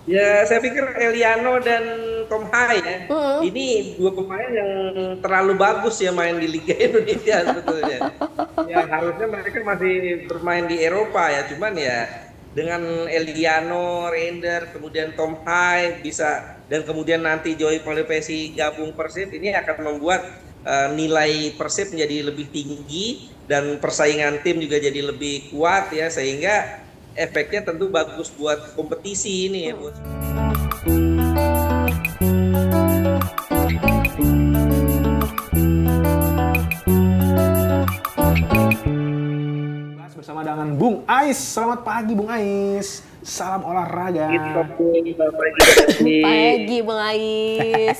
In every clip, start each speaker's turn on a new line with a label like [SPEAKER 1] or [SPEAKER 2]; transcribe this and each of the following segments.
[SPEAKER 1] Ya, saya pikir Eliano dan Tom Hai ya.
[SPEAKER 2] Mm.
[SPEAKER 1] Ini dua pemain yang terlalu bagus ya main di Liga Indonesia sebetulnya. Ya, harusnya mereka masih bermain di Eropa ya. Cuman ya dengan Eliano, Reinder, kemudian Tom Hai bisa dan kemudian nanti Joey Polipesi gabung Persib ini akan membuat nilai Persib menjadi lebih tinggi dan persaingan tim juga jadi lebih kuat ya sehingga efeknya tentu bagus buat kompetisi ini ya bos.
[SPEAKER 3] Bahas bersama dengan Bung Ais. Selamat pagi Bung Ais. Salam olahraga.
[SPEAKER 1] Gitu, Bapak Gigi.
[SPEAKER 2] Pagi Bang Ais.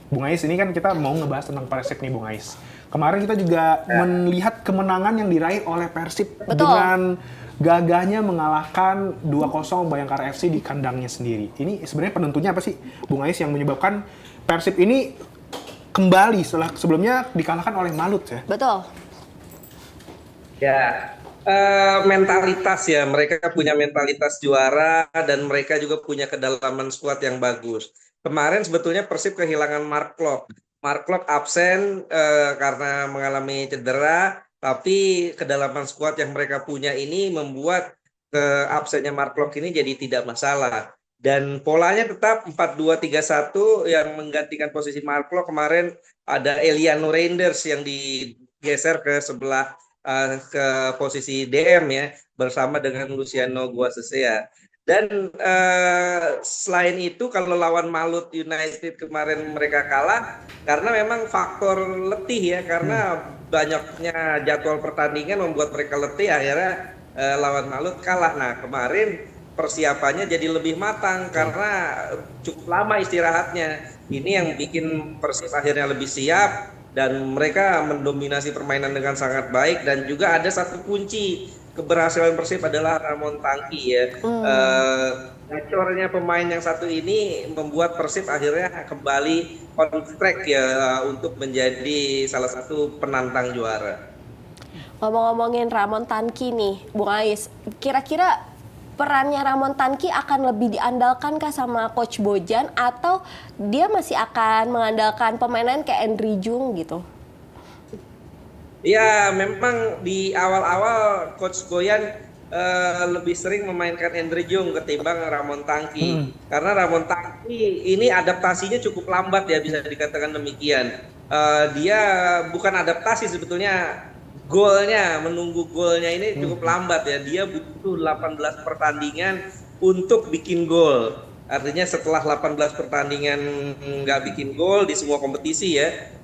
[SPEAKER 3] Bung Ais, ini kan kita mau ngebahas tentang Persib nih Bung Ais. Kemarin kita juga melihat kemenangan yang diraih oleh Persib
[SPEAKER 2] Betul.
[SPEAKER 3] dengan gagahnya mengalahkan 2-0 Bayangkara FC di kandangnya sendiri. Ini sebenarnya penentunya apa sih Bung Ais yang menyebabkan Persib ini kembali setelah sebelumnya dikalahkan oleh Malut ya?
[SPEAKER 2] Betul.
[SPEAKER 1] Ya, mentalitas ya. Mereka punya mentalitas juara dan mereka juga punya kedalaman skuad yang bagus. Kemarin sebetulnya Persib kehilangan Mark Klok. Mark Klok absen karena mengalami cedera, tapi kedalaman skuad yang mereka punya ini membuat absennya Mark Klok ini jadi tidak masalah. Dan polanya tetap 4-2-3-1 yang menggantikan posisi Mark Klok kemarin ada Eliano Reinders yang digeser ke sebelah ke posisi DM ya bersama dengan Luciano Guasesea. Dan selain itu kalau lawan Malut United kemarin mereka kalah karena memang faktor letih ya karena banyaknya jadwal pertandingan membuat mereka letih akhirnya lawan Malut kalah. Nah kemarin persiapannya jadi lebih matang karena cukup lama istirahatnya. Ini yang bikin Persib akhirnya lebih siap dan mereka mendominasi permainan dengan sangat baik dan juga ada satu kunci keberhasilan Persib adalah Ramon Tangki ya.
[SPEAKER 2] Hmm.
[SPEAKER 1] Gacornya pemain yang satu ini membuat Persib akhirnya kembali on track ya untuk menjadi salah satu penantang juara.
[SPEAKER 2] Ngomong-ngomongin Ramon Tanki nih, Bung Ais. Kira-kira perannya Ramon Tanki akan lebih diandalkan kah sama Coach Bojan atau dia masih akan mengandalkan pemain kayak Endri Jung gitu?
[SPEAKER 1] Ya, memang di awal-awal Coach Boyan lebih sering memainkan Andre Jong ketimbang Ramon Tangki. Karena Ramon Tangki ini adaptasinya cukup lambat ya bisa dikatakan demikian. Dia bukan adaptasi sebetulnya golnya, menunggu golnya ini cukup lambat ya. Dia butuh 18 pertandingan untuk bikin gol. Artinya setelah 18 pertandingan nggak bikin gol di semua kompetisi ya,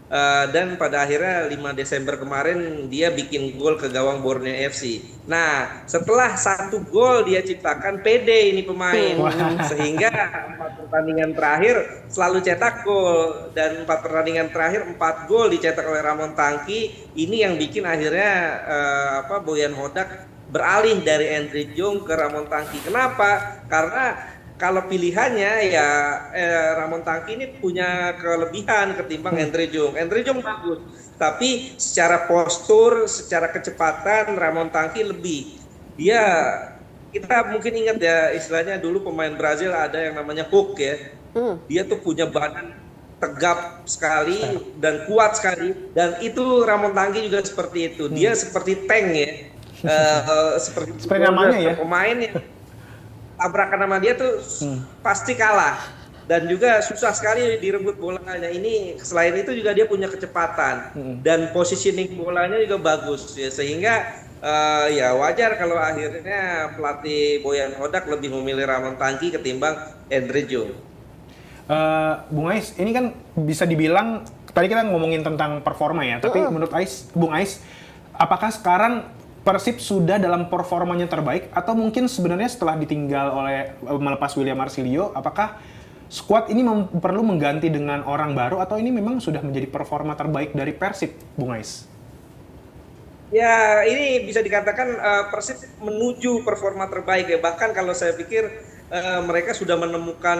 [SPEAKER 1] dan pada akhirnya 5 Desember kemarin dia bikin gol ke gawang Borneo FC. Nah, setelah satu gol dia ciptakan PD ini pemain sehingga 4 pertandingan terakhir selalu cetak gol dan 4 pertandingan terakhir 4 gol dicetak oleh Ramon Tangki. Ini yang bikin akhirnya Boyan Hodak beralih dari Andre Jong ke Ramon Tangki. Kenapa? Karena kalau pilihannya ya Ramon Tangki ini punya kelebihan ketimbang Andre Jong. Andre Jong bagus, tapi secara postur, secara kecepatan Ramon Tangki lebih. Dia kita mungkin ingat ya istilahnya dulu pemain Brazil ada yang namanya Hook ya.
[SPEAKER 2] Hmm.
[SPEAKER 1] Dia tuh punya badan tegap sekali dan kuat sekali dan itu Ramon Tangki juga seperti itu. Dia seperti tank ya. Seperti
[SPEAKER 3] Seperti namanya ya.
[SPEAKER 1] pemain yang tabrakan sama dia tuh pasti kalah dan juga susah sekali direbut bolanya. Ini selain itu juga dia punya kecepatan dan positioning bolanya juga bagus ya sehingga ya wajar kalau akhirnya pelatih Boyan Hodak lebih memilih Ramon Tangki ketimbang Andre Jong.
[SPEAKER 3] Bung Ais, ini kan bisa dibilang tadi kita ngomongin tentang performa ya, tapi menurut Bung Ais, apakah sekarang Persib sudah dalam performanya terbaik atau mungkin sebenarnya setelah ditinggal oleh melepas William Marsilio, apakah skuad ini perlu mengganti dengan orang baru atau ini memang sudah menjadi performa terbaik dari Persib, Bung Ais?
[SPEAKER 1] Ya, ini bisa dikatakan Persib menuju performa terbaik ya. Bahkan kalau saya pikir mereka sudah menemukan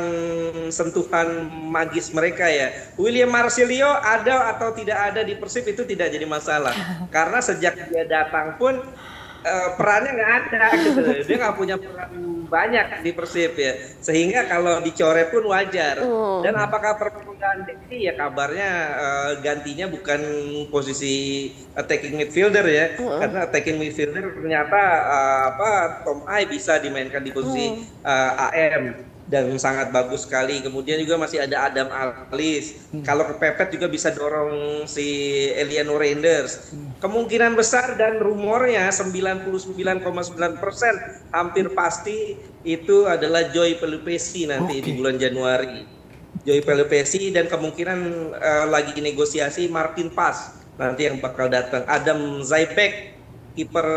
[SPEAKER 1] sentuhan magis mereka ya. William Marsilio ada atau tidak ada di Persib itu tidak jadi masalah. Karena sejak dia datang pun perannya nggak ada gitu. Dia nggak punya peran banyak di Persib ya. Sehingga kalau dicoret pun wajar. Dan apakah perlu ganti? Ya kabarnya gantinya bukan posisi attacking midfielder ya. Karena attacking midfielder ternyata Tom Ai bisa dimainkan di posisi AM. Dan sangat bagus sekali. Kemudian juga masih ada Adam Alis. Kalau kepepet juga bisa dorong si Eliano Reinders. Kemungkinan besar dan rumornya 99,9% hampir pasti itu adalah Joy Pelupesi nanti di bulan Januari. Joy Pelupesi dan kemungkinan lagi negosiasi Martin Pas nanti yang bakal datang. Adam Zaibek kiper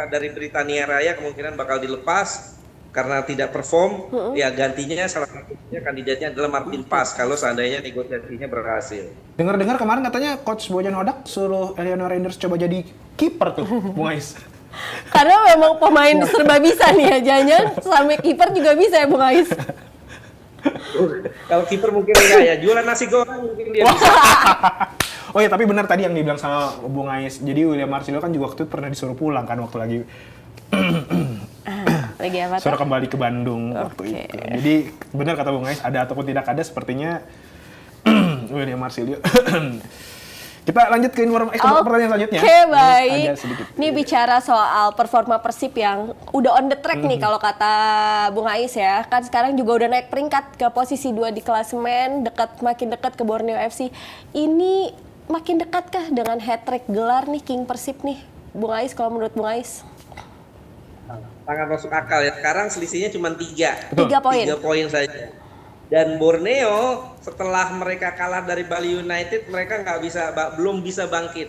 [SPEAKER 1] dari Britania Raya kemungkinan bakal dilepas karena tidak perform, ya gantinya salah satunya kandidatnya adalah Martin Pas kalau seandainya negosiasinya berhasil.
[SPEAKER 3] Dengar-dengar kemarin katanya Coach Bojan Hodak suruh Eliano Reinders coba jadi kiper tuh, Bung Ais.
[SPEAKER 2] Karena memang pemain serba bisa nih ya, jangan sampai kiper juga bisa ya Bung Ais.
[SPEAKER 1] Kalau kiper mungkin enggak ya, jualan nasi goreng mungkin dia bisa.
[SPEAKER 3] Oh ya, tapi benar tadi yang dibilang sama Bung Ais. Jadi William Marcelo kan juga waktu itu pernah disuruh pulang kan waktu lagi
[SPEAKER 2] Lagi apa tuh?
[SPEAKER 3] suruh kembali ke Bandung waktu itu. Jadi benar kata Bung Ais, ada ataupun tidak ada sepertinya William Marcelo. Kita lanjut ke pertanyaan selanjutnya.
[SPEAKER 2] Oke, baik.
[SPEAKER 3] Agak sedikit.
[SPEAKER 2] Ini bicara soal performa Persib yang udah on the track nih kalau kata Bung Ais ya. Kan sekarang juga udah naik peringkat ke posisi 2 di klasemen, makin dekat ke Borneo FC. Ini makin dekatkah dengan hat-trick gelar nih King Persib nih? Bung Ais, kalau menurut Bung Ais?
[SPEAKER 1] Sangat masuk akal ya. Sekarang selisihnya cuma 3.
[SPEAKER 2] 3 poin.
[SPEAKER 1] 3 poin saja. Dan Borneo setelah mereka kalah dari Bali United, mereka belum bisa bangkit.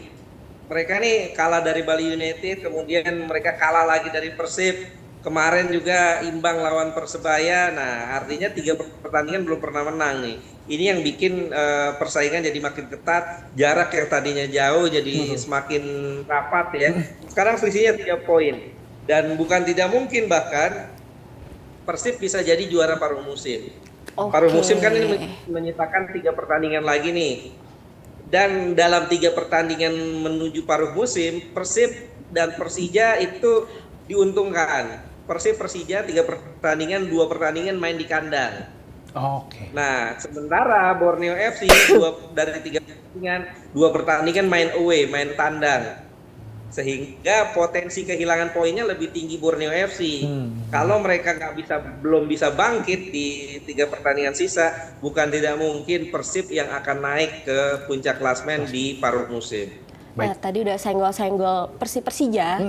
[SPEAKER 1] Mereka nih kalah dari Bali United, kemudian mereka kalah lagi dari Persib. Kemarin juga imbang lawan Persebaya. Nah, artinya 3 pertandingan belum pernah menang nih. Ini yang bikin persaingan jadi makin ketat. Jarak yang tadinya jauh jadi semakin rapat ya. Sekarang selisihnya 3 poin. Dan bukan tidak mungkin bahkan Persib bisa jadi juara paruh musim. Paruh musim kan ini menyitakan 3 pertandingan lagi nih. Dan dalam 3 pertandingan menuju paruh musim, Persib dan Persija itu diuntungkan. Persija 3 pertandingan, 2 pertandingan main di kandang. Nah, sementara Borneo FC dari 3 pertandingan, 2 pertandingan main away, main tandang. Sehingga potensi kehilangan poinnya lebih tinggi Borneo FC. Kalau mereka belum bisa bangkit di 3 pertandingan sisa, bukan tidak mungkin Persib yang akan naik ke puncak klasmen di paruh musim.
[SPEAKER 2] Nah, tadi udah senggol-senggol Persija.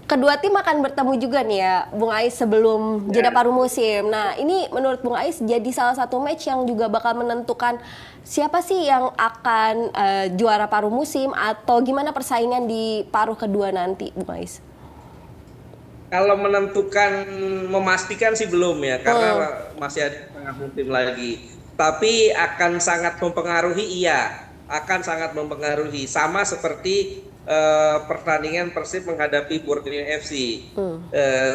[SPEAKER 2] Kedua tim akan bertemu juga nih ya, Bung Ais, sebelum jeda paruh musim. Nah, ini menurut Bung Ais jadi salah satu match yang juga bakal menentukan siapa sih yang akan juara paruh musim atau gimana persaingan di paruh kedua nanti, Bung Ais?
[SPEAKER 1] Kalau memastikan sih belum ya, karena masih ada setengah musim lagi. Tapi akan sangat mempengaruhi, akan sangat mempengaruhi. Sama seperti pertandingan Persib menghadapi Borneo FC.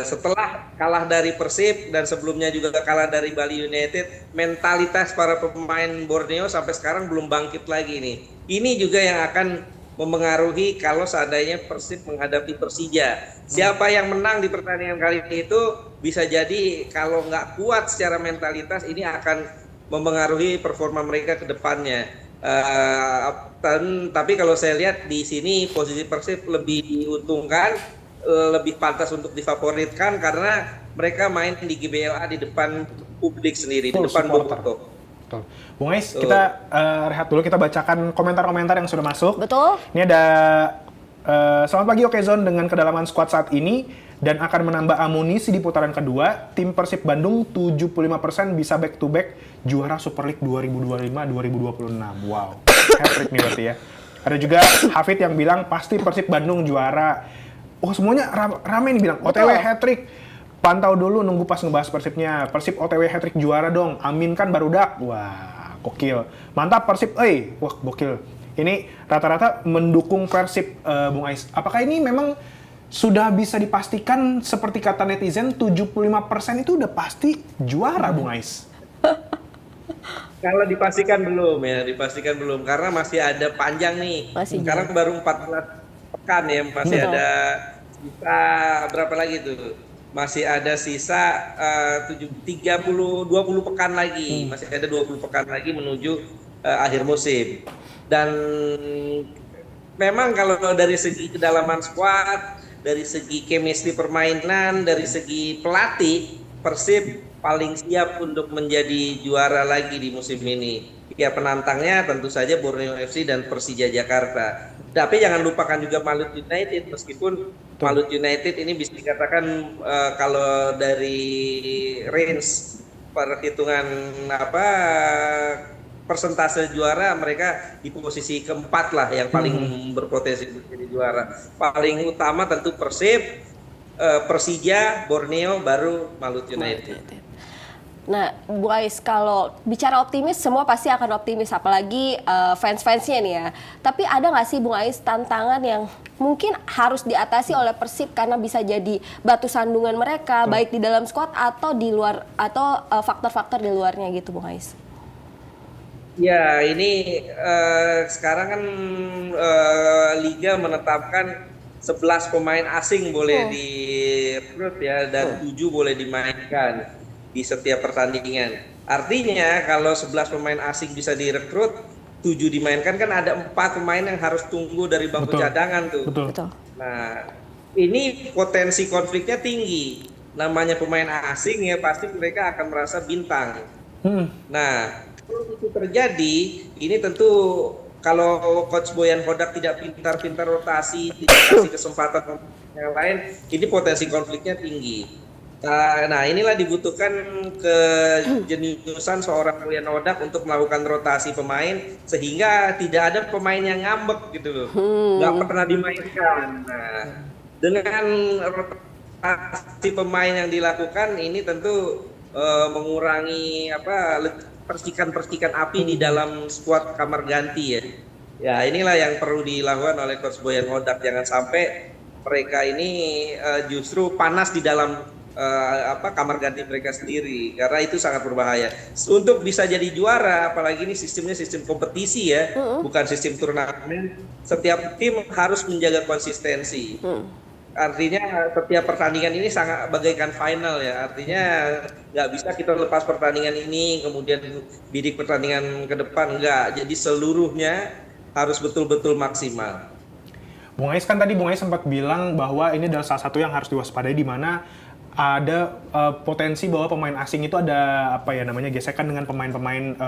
[SPEAKER 1] Setelah kalah dari Persib dan sebelumnya juga kalah dari Bali United, mentalitas para pemain Borneo sampai sekarang belum bangkit lagi nih. Ini juga yang akan mempengaruhi kalau seandainya Persib menghadapi Persija. Siapa yang menang di pertandingan kali ini itu bisa jadi kalau nggak kuat secara mentalitas, ini akan mempengaruhi performa mereka ke depannya. Tapi kalau saya lihat di sini posisi Persib lebih diuntungkan, lebih pantas untuk difavoritkan karena mereka main di GBLA di depan publik sendiri, di depan bobotoh.
[SPEAKER 3] Betul. Bung Ais, kita rehat dulu, kita bacakan komentar-komentar yang sudah masuk.
[SPEAKER 2] Betul.
[SPEAKER 3] Ini ada selamat pagi Okezone, dengan kedalaman skuad saat ini dan akan menambah amunisi di putaran kedua, tim Persib Bandung 75% bisa back to back juara Super League 2025-2026. Wow, hat-trick nih berarti ya. Ada juga Hafid yang bilang pasti Persib Bandung juara. Oh, semuanya rame nih bilang OTW hat-trick. Pantau dulu, nunggu pas ngebahas Persibnya. Persib OTW hat-trick juara dong. Amin kan barudak. Wah, gokil. Mantap Persib. Wah, gokil. Ini rata-rata mendukung Persib, Bung Ais. Apakah ini memang sudah bisa dipastikan seperti kata netizen 75% itu udah pasti juara, Bung Ais?
[SPEAKER 1] Kalau dipastikan belum karena masih ada panjang nih. Sekarang baru 14 pekan ya, masih ada Sisa berapa lagi tuh? Masih ada sisa 20 pekan lagi. Masih ada 20 pekan lagi menuju akhir musim. Dan memang kalau dari segi kedalaman skuad, dari segi chemistry permainan, dari segi pelatih, Persib paling siap untuk menjadi juara lagi di musim ini. Ya penantangnya tentu saja Borneo FC dan Persija Jakarta. Tapi jangan lupakan juga Malut United, meskipun Malut United ini bisa dikatakan kalau dari range perhitungan apa persentase juara mereka di posisi keempat lah yang paling berpotensi menjadi juara. Paling utama tentu Persib, Persija, Borneo, baru Malut United.
[SPEAKER 2] Nah, Bu Ais, kalau bicara optimis, semua pasti akan optimis, apalagi fans-fansnya nih ya. Tapi ada nggak sih, Bu Ais, tantangan yang mungkin harus diatasi oleh Persib karena bisa jadi batu sandungan mereka, baik di dalam skuad atau di luar, atau faktor-faktor di luarnya gitu, Bu Ais?
[SPEAKER 1] Ya, ini sekarang kan Liga menetapkan 11 pemain asing boleh direkrut ya, dan 7 boleh dimainkan di setiap pertandingan. Artinya kalau 11 pemain asing bisa direkrut, 7 dimainkan, kan ada 4 pemain yang harus tunggu dari bangku cadangan tuh.
[SPEAKER 2] Betul.
[SPEAKER 1] Nah, ini potensi konfliknya tinggi. Namanya pemain asing ya pasti mereka akan merasa bintang. Nah, kalau itu terjadi, ini tentu kalau Coach Boyan Hodak tidak pintar-pintar rotasi, tidak kasih kesempatan yang lain, ini potensi konfliknya tinggi. Nah, inilah dibutuhkan kejeniusan seorang Boyan Hodak untuk melakukan rotasi pemain sehingga tidak ada pemain yang ngambek gitu loh, nggak pernah dimainkan. Nah, dengan rotasi pemain yang dilakukan ini tentu mengurangi percikan-percikan api di dalam skuad kamar ganti ya. Ya, inilah yang perlu dilakukan oleh Coach Boyan Hodak, jangan sampai mereka ini justru panas di dalam kamar ganti mereka sendiri, karena itu sangat berbahaya. Untuk bisa jadi juara, apalagi ini sistemnya sistem kompetisi ya, bukan sistem turnamen. Setiap tim harus menjaga konsistensi. Artinya setiap pertandingan ini sangat bagaikan final ya. Artinya nggak bisa kita lepas pertandingan ini kemudian bidik pertandingan ke depan, enggak. Jadi seluruhnya harus betul-betul maksimal.
[SPEAKER 3] Bung Ais, kan tadi Bung Ais sempat bilang bahwa ini adalah salah satu yang harus diwaspadai, di mana ada potensi bahwa pemain asing itu ada gesekan dengan pemain-pemain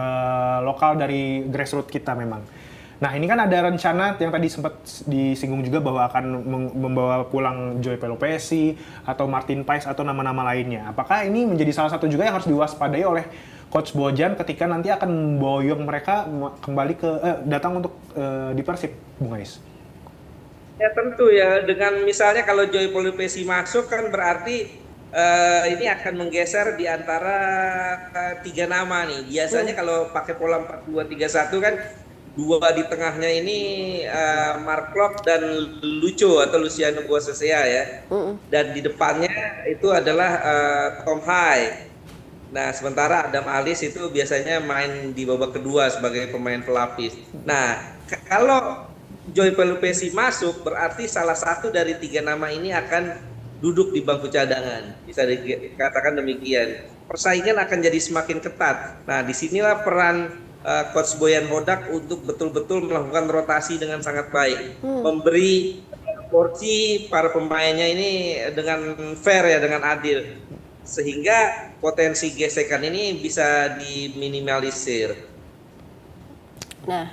[SPEAKER 3] lokal dari grassroots kita memang. Nah, ini kan ada rencana yang tadi sempat disinggung juga bahwa akan membawa pulang Joy Pelopesi atau Martin Pais atau nama-nama lainnya. Apakah ini menjadi salah satu juga yang harus diwaspadai oleh Coach Bojan ketika nanti akan memboyong mereka kembali datang untuk di Persib, Bung Ais?
[SPEAKER 1] Ya tentu ya, dengan misalnya kalau Joy Pelopesi masuk kan berarti ini akan menggeser di antara 3 nama nih. Biasanya kalau pakai pola 4-2-3-1 kan 2 di tengahnya ini Mark Klok dan Lucho atau Luciano Boasesea ya. Dan di depannya itu adalah Tom Hai. Nah, sementara Adam Alis itu biasanya main di babak kedua sebagai pemain pelapis. Nah, kalau Joy Pelopesi masuk, berarti salah satu dari 3 nama ini akan duduk di bangku cadangan, bisa dikatakan demikian. Persaingan akan jadi semakin ketat. Nah, disinilah peran Coach Boyan Hodak untuk betul-betul melakukan rotasi dengan sangat baik, memberi porsi para pemainnya ini dengan fair ya, dengan adil, sehingga potensi gesekan ini bisa diminimalisir.
[SPEAKER 2] Nah,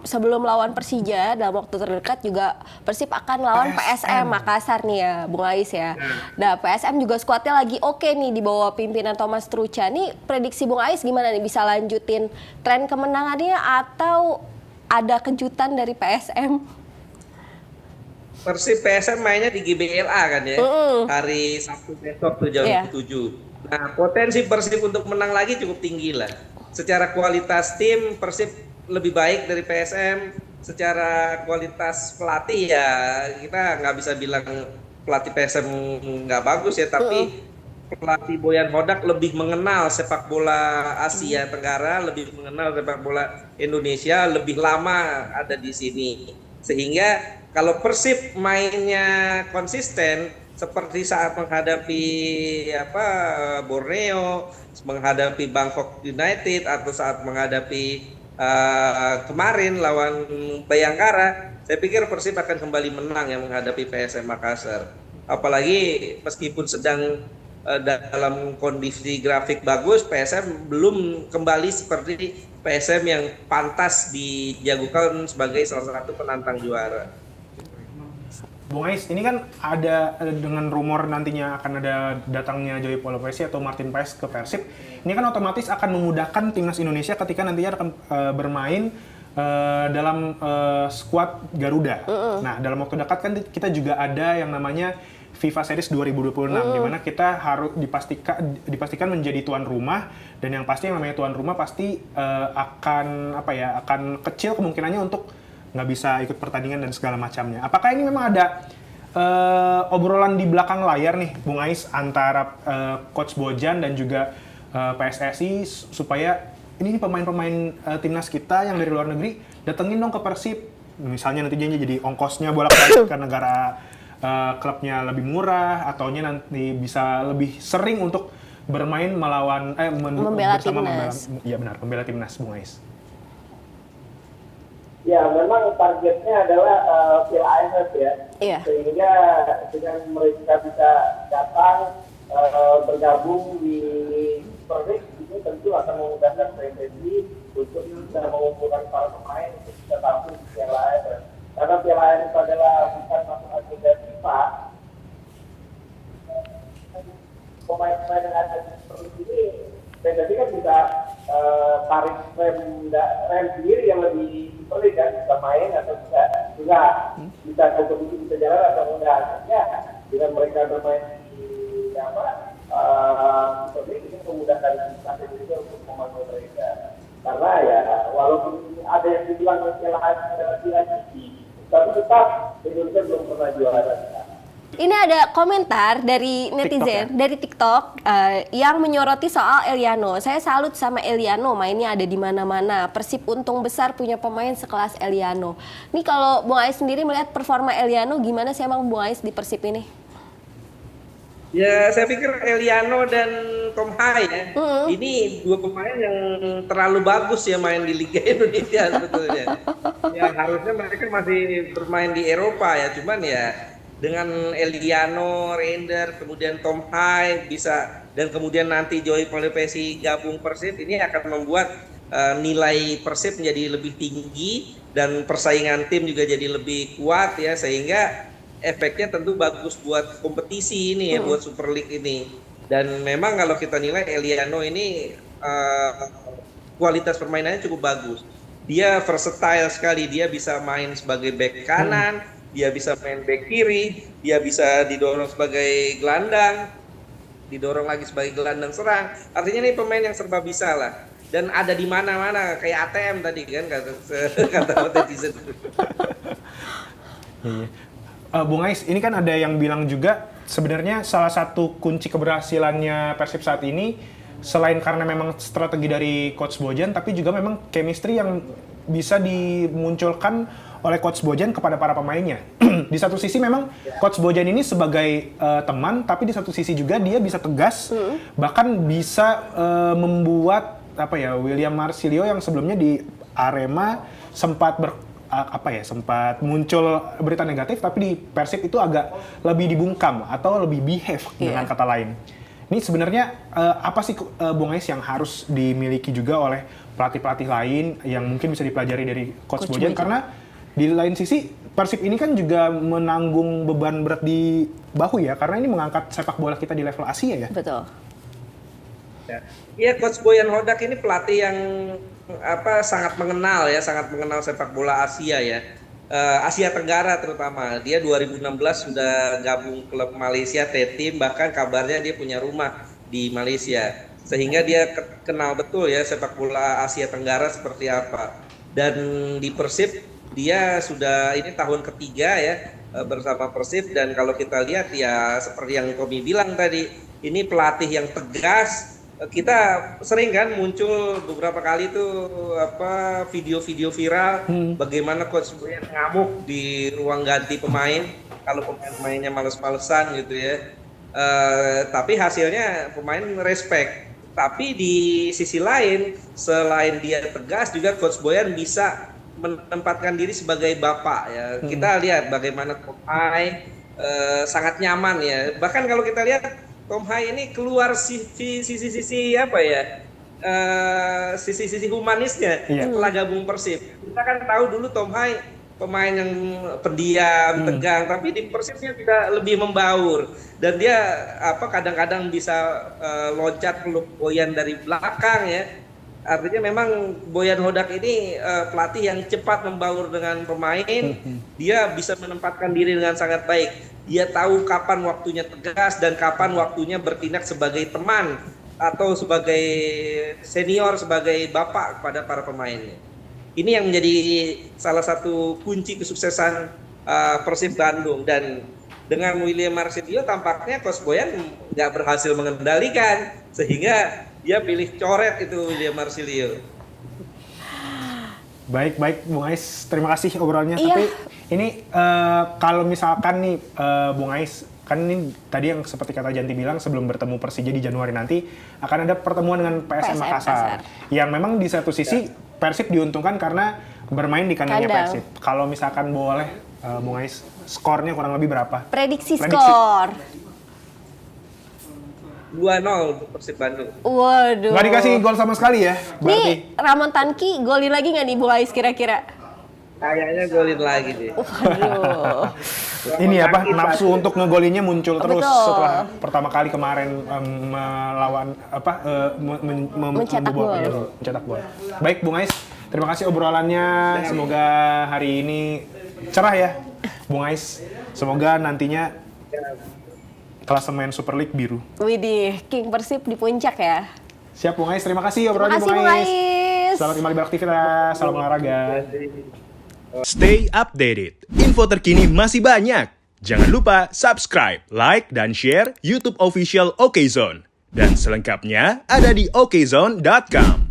[SPEAKER 2] sebelum lawan Persija, dalam waktu terdekat juga Persib akan lawan PSM Makassar nih ya, Bung Ais ya. Nah, PSM juga skuadnya lagi oke nih di bawah pimpinan Thomas Trucha. Nih, prediksi Bung Ais gimana nih, bisa lanjutin tren kemenangannya atau ada kejutan dari PSM?
[SPEAKER 1] Persib PSM mainnya di GBLA kan ya, hari Sabtu besok tuh jam 7. Nah, potensi Persib untuk menang lagi cukup tinggi lah. Secara kualitas tim, Persib lebih baik dari PSM. Secara kualitas pelatih ya kita nggak bisa bilang pelatih PSM nggak bagus ya, tapi pelatih Boyan Hodak lebih mengenal sepak bola Asia Tenggara, lebih mengenal sepak bola Indonesia, lebih lama ada di sini, sehingga kalau Persib mainnya konsisten seperti saat menghadapi apa Borneo, menghadapi Bangkok United atau saat menghadapi kemarin lawan Bayangkara, saya pikir Persib akan kembali menang yang menghadapi PSM Makassar. Apalagi meskipun sedang dalam kondisi grafik bagus, PSM belum kembali seperti PSM yang pantas dijagokan sebagai salah satu penantang juara.
[SPEAKER 3] Bung Ais, ini kan ada dengan rumor nantinya akan ada datangnya Joey Polopesi atau Martin Paes ke Persib. Ini kan otomatis akan memudahkan timnas Indonesia ketika nantinya akan bermain dalam skuad Garuda. Nah, dalam waktu dekat kan kita juga ada yang namanya FIFA Series 2026, di mana kita harus dipastikan menjadi tuan rumah, dan yang pasti yang namanya tuan rumah pasti akan kecil kemungkinannya untuk nggak bisa ikut pertandingan dan segala macamnya. Apakah ini memang ada obrolan di belakang layar nih, Bung Ais, antara Coach Bojan dan juga PSSI supaya ini pemain-pemain timnas kita yang dari luar negeri datengin dong ke Persib, misalnya nantinya jadi ongkosnya bolak-balik ke negara klubnya lebih murah, ataunya nanti bisa lebih sering untuk bermain melawan
[SPEAKER 2] membela timnas.
[SPEAKER 3] Membela timnas, Bung Ais.
[SPEAKER 4] Ya, memang targetnya adalah Piala AFF ya.
[SPEAKER 2] Iya.
[SPEAKER 4] Sehingga dengan mereka bisa datang bergabung di Persib, ini tentu akan memudahkan PSSI untuk bisa mengumpulkan para pemain untuk bisa tampil di Piala AFF. Karena Piala AFF adalah bukan masuk agenda FIFA. Pemain-pemain yang ada di Persib ini PSSI kan bisa tarik rem sendiri yang lebih seperti kan, bisa main atau bisa kompetisi, bisa jalan atau enggak. Ya, dengan mereka bermain di seperti ini memudahkan nasib juga untuk memantau mereka. Karena ya walaupun ada yang dibilang kesalahan adalah tinggi, tapi tetap Indonesia belum pernah juara.
[SPEAKER 2] Ini ada komentar dari netizen, dari TikTok yang menyoroti soal Eliano. Saya salut sama Eliano, mainnya ada di mana-mana. Persib untung besar punya pemain sekelas Eliano. Nih kalau Bung Ais sendiri melihat performa Eliano, gimana sih emang Bung Ais di Persib ini?
[SPEAKER 1] Ya, saya pikir Eliano dan Tom Hai ya. Ini dua pemain yang terlalu bagus ya main di Liga Indonesia sebetulnya. Ya harusnya mereka masih bermain di Eropa ya, cuman ya dengan Eliano, Reinder, kemudian Tom Hai bisa, dan kemudian nanti Joey Polopesi gabung Persib, ini akan membuat nilai Persib menjadi lebih tinggi dan persaingan tim juga jadi lebih kuat ya, sehingga efeknya tentu bagus buat kompetisi ini ya, buat Super League ini. Dan memang kalau kita nilai Eliano ini kualitas permainannya cukup bagus. Dia versatile sekali, dia bisa main sebagai back kanan, dia bisa main back kiri, dia bisa didorong sebagai gelandang, didorong lagi sebagai gelandang serang. Artinya ini pemain yang serba bisa lah. Dan ada di mana-mana, kayak ATM tadi kan kata netizen.
[SPEAKER 3] Bung Ais, ini kan ada yang bilang juga sebenarnya salah satu kunci keberhasilannya Persib saat ini selain karena memang strategi dari Coach Bojan, tapi juga memang chemistry yang bisa dimunculkan oleh Coach Bojan kepada para pemainnya. Di satu sisi memang Coach Bojan ini sebagai teman, tapi di satu sisi juga dia bisa tegas, bahkan bisa membuat William Marsilio yang sebelumnya di Arema sempat sempat muncul berita negatif, tapi di Persib itu agak lebih dibungkam atau lebih behave dengan kata lain. Ini sebenarnya apa sih Bung Ais yang harus dimiliki juga oleh pelatih-pelatih lain yang mungkin bisa dipelajari dari Coach Bojan, karena di lain sisi Persib ini kan juga menanggung beban berat di bahu ya, karena ini mengangkat sepak bola kita di level Asia ya.
[SPEAKER 2] Betul.
[SPEAKER 1] Iya, Coach Boyan Hodak ini pelatih yang sangat mengenal sepak bola Asia ya. Asia Tenggara terutama. Dia 2016 sudah gabung klub Malaysia T-Team, bahkan kabarnya dia punya rumah di Malaysia. Sehingga dia kenal betul ya sepak bola Asia Tenggara seperti apa. Dan di Persib dia sudah ini tahun ketiga ya bersama Persib, dan kalau kita lihat ya seperti yang Tommy bilang tadi, ini pelatih yang tegas, kita sering kan muncul beberapa kali tuh video-video viral bagaimana Coach Boyan ngamuk di ruang ganti pemain kalau pemain-pemainnya males-malesan gitu ya. Tapi hasilnya pemain respect. Tapi di sisi lain, selain dia tegas juga Coach Boyan bisa menempatkan diri sebagai bapak ya. Kita lihat bagaimana Tom Hai sangat nyaman ya. Bahkan kalau kita lihat Tom Hai ini keluar sisi apa ya? Sisi humanisnya setelah gabung Persib. Kita kan tahu dulu Tom Hai pemain yang pendiam, tegang, tapi di Persibnya tidak lebih membaur dan dia kadang-kadang bisa loncat peluk Boyan dari belakang ya. Artinya memang Boyan Hodak ini pelatih yang cepat membaur dengan pemain, dia bisa menempatkan diri dengan sangat baik. Dia tahu kapan waktunya tegas dan kapan waktunya bertindak sebagai teman atau sebagai senior, sebagai bapak kepada para pemainnya. Ini yang menjadi salah satu kunci kesuksesan Persib Bandung dan dengan William Marsilio tampaknya Coach Boyan nggak berhasil mengendalikan sehingga dia pilih coret itu William Marsilio.
[SPEAKER 3] Baik Bung Ais, terima kasih obrolannya.
[SPEAKER 2] Iya.
[SPEAKER 3] Tapi ini kalau misalkan nih Bung Ais, kan ini tadi yang seperti kata Janti bilang sebelum bertemu Persija di Januari nanti akan ada pertemuan dengan PSM Makassar. Yang memang di satu sisi Persib diuntungkan karena bermain di kandangnya Persib. Kalau misalkan boleh Bung Ais, skornya kurang lebih berapa?
[SPEAKER 2] Prediksi skor.
[SPEAKER 1] 2-0 untuk Persib Bandung.
[SPEAKER 2] Waduh.
[SPEAKER 3] Nggak dikasih gol sama sekali ya? Berarti.
[SPEAKER 2] Nih, Ramon Tanki golin lagi nggak nih Bung Ais kira-kira?
[SPEAKER 1] Kayaknya golin lagi deh.
[SPEAKER 2] Waduh.
[SPEAKER 3] Ini nafsu untuk ngegolinnya muncul terus
[SPEAKER 2] Betul.
[SPEAKER 3] setelah pertama kali kemarin melawan
[SPEAKER 2] Mencetak gol.
[SPEAKER 3] Mencetak gol. Baik Bung Ais, terima kasih obrolannya. Semoga hari ini cerah ya Bung Ais. Semoga nantinya klasemen Super League biru.
[SPEAKER 2] Widih, King Persib di puncak ya.
[SPEAKER 3] Siap Bung Ais, terima kasih obrolannya
[SPEAKER 2] Terima kasih Bung Ais.
[SPEAKER 3] Selamat kembali beraktivitas, salam olahraga.
[SPEAKER 5] Stay updated. Info terkini masih banyak. Jangan lupa subscribe, like, dan share YouTube official OKZone. Dan selengkapnya ada di okezone.com.